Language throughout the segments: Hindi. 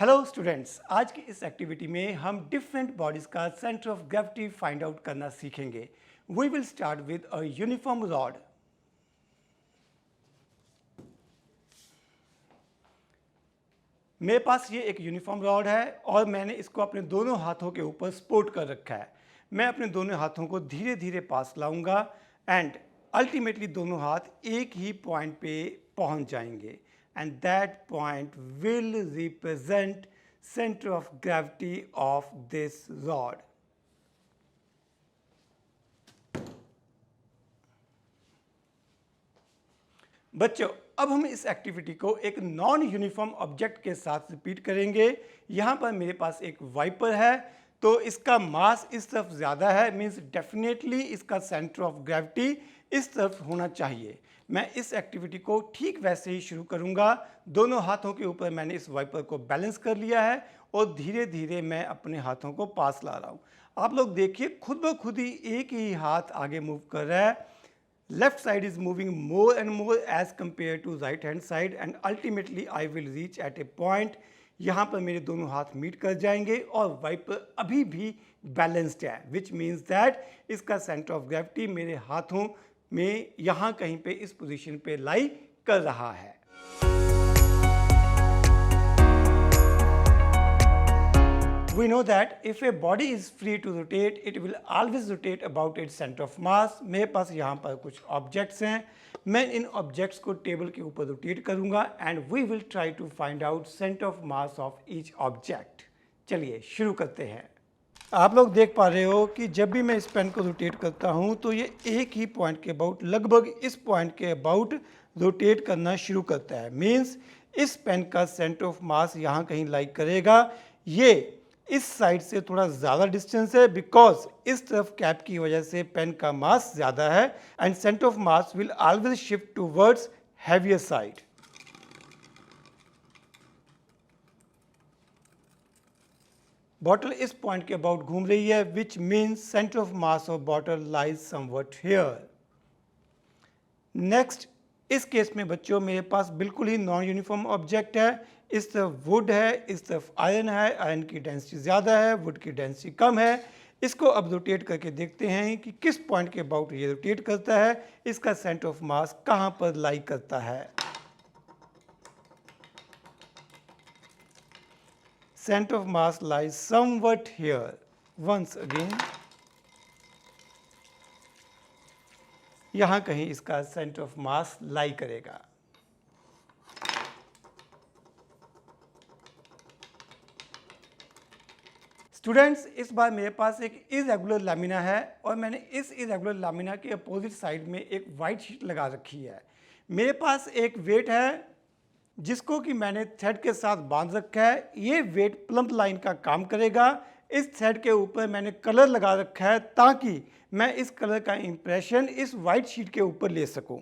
हेलो स्टूडेंट्स, आज की इस एक्टिविटी में हम डिफरेंट बॉडीज का centre of gravity find out करना सीखेंगे। We will start with a uniform rod. मेरे पास ये एक यूनिफॉर्म रॉड है और मैंने इसको अपने दोनों हाथों के ऊपर सपोर्ट कर रखा है। मैं अपने दोनों हाथों को धीरे धीरे पास लाऊंगा एंड अल्टीमेटली दोनों हाथ एक ही पॉइंट पे पहुंच जाएंगे and that point will represent centre of gravity of this rod. बच्चों, अब हम इस एक्टिविटी को एक नॉन यूनिफॉर्म ऑब्जेक्ट के साथ रिपीट करेंगे। यहाँ पर मेरे पास एक वाइपर है, तो इसका मास इस तरफ ज़्यादा है, मीन्स डेफिनेटली इसका सेंटर ऑफ ग्रेविटी इस तरफ होना चाहिए। मैं इस एक्टिविटी को ठीक वैसे ही शुरू करूँगा। दोनों हाथों के ऊपर मैंने इस वाइपर को बैलेंस कर लिया है और धीरे धीरे मैं अपने हाथों को पास ला रहा हूँ। आप लोग देखिए, खुद ब खुद ही एक ही हाथ आगे मूव कर रहा है। Left side is moving more and more as compared to right hand side and ultimately I will reach at a point। यहाँ पर मेरे दोनों हाथ मीट कर जाएंगे और वाइपर अभी भी बैलेंस्ड है, विच मीन्स दैट इसका सेंटर ऑफ ग्रेविटी मेरे हाथों में यहाँ कहीं पे इस पोजीशन पे लाई कर रहा है। We know that if a body is free to rotate, it will always rotate about its center of mass। मेरे पास यहाँ पर कुछ ऑब्जेक्ट्स हैं, मैं इन ऑब्जेक्ट्स को टेबल के ऊपर रोटेट करूँगा and we will try to find out centre of mass of each object. चलिए शुरू करते हैं। आप लोग देख पा रहे हो कि जब भी मैं इस पेन को रोटेट करता हूँ तो ये एक ही पॉइंट के अबाउट, लगभग इस पॉइंट के अबाउट रोटेट करना शुरू करता है। मीन्स इस पेन का सेंटर ऑफ मास यहाँ कहीं लाइक करेगा। ये इस साइड से थोड़ा ज़्यादा डिस्टेंस है बिकॉज इस तरफ कैप की वजह से पेन का मास ज़्यादा है and centre of mass will always shift towards heavier side. Bottle इस पॉइंट के अबाउट घूम रही है, which means centre of mass of bottle lies somewhere here. Next, इस केस में बच्चों मेरे पास बिल्कुल ही नॉन यूनिफॉर्म ऑब्जेक्ट है। इस तरफ वुड है, इस तरफ आयरन है। आयरन की डेंसिटी ज़्यादा है, वुड की डेंसिटी कम है। इसको अब रोटेट करके देखते हैं कि किस पॉइंट के अबाउट ये रोटेट करता है, इसका सेंटर ऑफ मास कहाँ पर लाई करता है। Centre of mass lies somewhere here. Once again, यहाँ कहीं इसका सेंटर ऑफ मास लाई करेगा। स्टूडेंट्स, इस बार मेरे पास एक इरेगुलर लैमिना है और मैंने इस इरेगुलर लैमिना के अपोजिट साइड में एक वाइट शीट लगा रखी है। मेरे पास एक वेट है जिसको कि मैंने थ्रेड के साथ बांध रखा है। ये वेट प्लम्ब लाइन का काम करेगा। इस थ्रेड के ऊपर मैंने कलर लगा रखा है ताकि मैं इस कलर का इंप्रेशन इस वाइट शीट के ऊपर ले सकूं।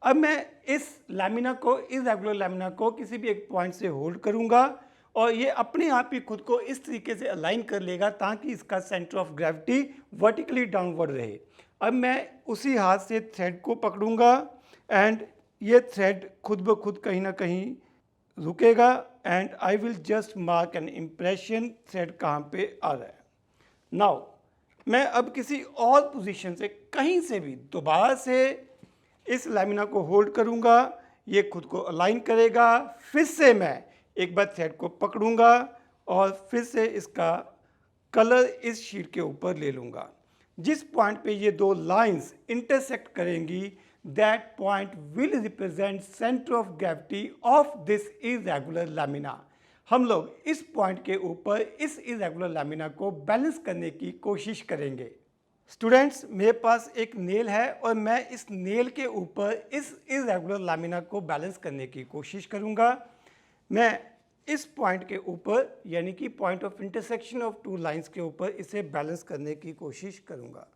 अब मैं इस लैमिना को, इरेगुलर लैमिना को किसी भी एक पॉइंट से होल्ड करूंगा और ये अपने आप ही खुद को इस तरीके से अलाइन कर लेगा ताकि इसका centre of gravity vertically downward रहे। अब मैं उसी हाथ से थ्रेड को पकड़ूंगा एंड ये थ्रेड खुद ब खुद कहीं ना कहीं रुकेगा and I will just mark an impression thread कहाँ पे आ रहा है। नाउ मैं अब किसी और पोजीशन से, कहीं से भी दोबारा से इस लैमिना को होल्ड करूंगा, ये खुद को अलाइन करेगा। फिर से मैं एक बार थ्रेड को पकड़ूंगा और फिर से इसका कलर इस शीट के ऊपर ले लूँगा। जिस पॉइंट पे ये दो लाइंस इंटरसेक्ट करेंगी, that point will represent centre of gravity of this irregular lamina. हम लोग इस पॉइंट के ऊपर इस इरेगुलर लैमिना को बैलेंस करने की कोशिश करेंगे। स्टूडेंट्स, मेरे पास एक नेल है और मैं इस नेल के ऊपर इस इरेगुलर लैमिना को बैलेंस करने की कोशिश करूंगा। मैं इस पॉइंट के ऊपर, यानी कि point of intersection of two lines के ऊपर इसे बैलेंस करने की कोशिश करूंगा।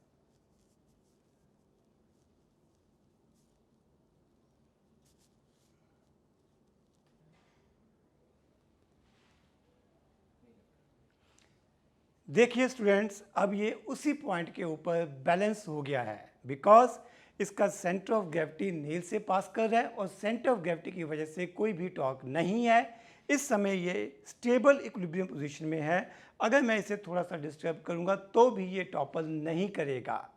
देखिए स्टूडेंट्स, अब ये उसी पॉइंट के ऊपर बैलेंस हो गया है बिकॉज इसका सेंटर ऑफ ग्रेविटी नेल से पास कर रहा है और सेंटर ऑफ ग्रेविटी की वजह से कोई भी टॉर्क नहीं है। इस समय ये स्टेबल इक्विलिब्रियम पोजीशन में है। अगर मैं इसे थोड़ा सा डिस्टर्ब करूंगा तो भी ये टॉपल नहीं करेगा।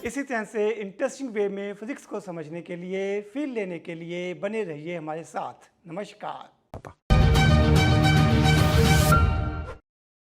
इसी तरह से इंटरेस्टिंग वे में फिजिक्स को समझने के लिए, फील लेने के लिए बने रहिए हमारे साथ। नमस्कार।